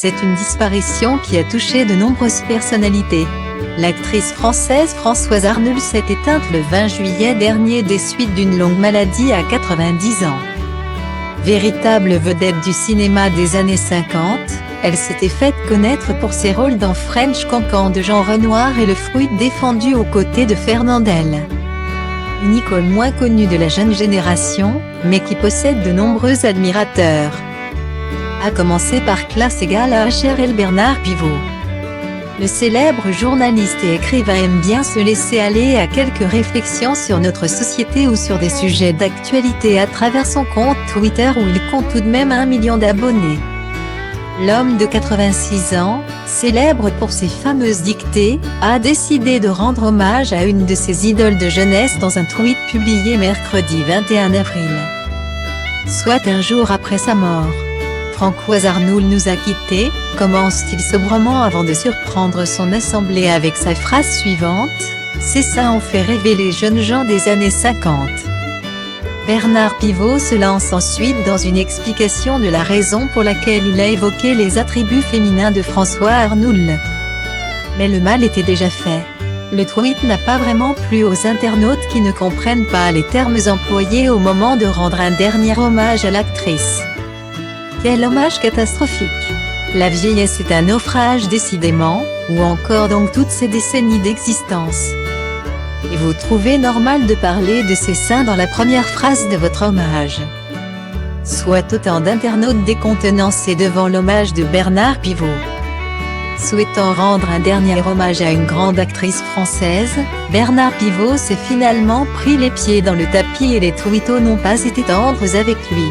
C'est une disparition qui a touché de nombreuses personnalités. L'actrice française Françoise Arnould s'est éteinte le 20 juillet dernier des suites d'une longue maladie à 90 ans. Véritable vedette du cinéma des années 50, elle s'était faite connaître pour ses rôles dans French Cancan de Jean Renoir et Le Fruit défendu aux côtés de Fernandel. Une icône moins connue de la jeune génération, mais qui possède de nombreux admirateurs. À commencer par classe égale à HRL Bernard Pivot. Le célèbre journaliste et écrivain aime bien se laisser aller à quelques réflexions sur notre société ou sur des sujets d'actualité à travers son compte Twitter où il compte tout de même 1 million d'abonnés. L'homme de 86 ans, célèbre pour ses fameuses dictées, a décidé de rendre hommage à une de ses idoles de jeunesse dans un tweet publié mercredi 21 avril. Soit un jour après sa mort. Françoise Arnould nous a quittés, commence-t-il sobrement avant de surprendre son assemblée avec sa phrase suivante, « C'est ça on fait rêver les jeunes gens des années 50 ». Bernard Pivot se lance ensuite dans une explication de la raison pour laquelle il a évoqué les attributs féminins de Françoise Arnould. Mais le mal était déjà fait. Le tweet n'a pas vraiment plu aux internautes qui ne comprennent pas les termes employés au moment de rendre un dernier hommage à l'actrice. Quel hommage catastrophique! La vieillesse est un naufrage décidément, ou encore donc toutes ces décennies d'existence. Et vous trouvez normal de parler de ces seins dans la première phrase de votre hommage. Soit autant d'internautes décontenancés devant l'hommage de Bernard Pivot. Souhaitant rendre un dernier hommage à une grande actrice française, Bernard Pivot s'est finalement pris les pieds dans le tapis et les twittos n'ont pas été tendres avec lui.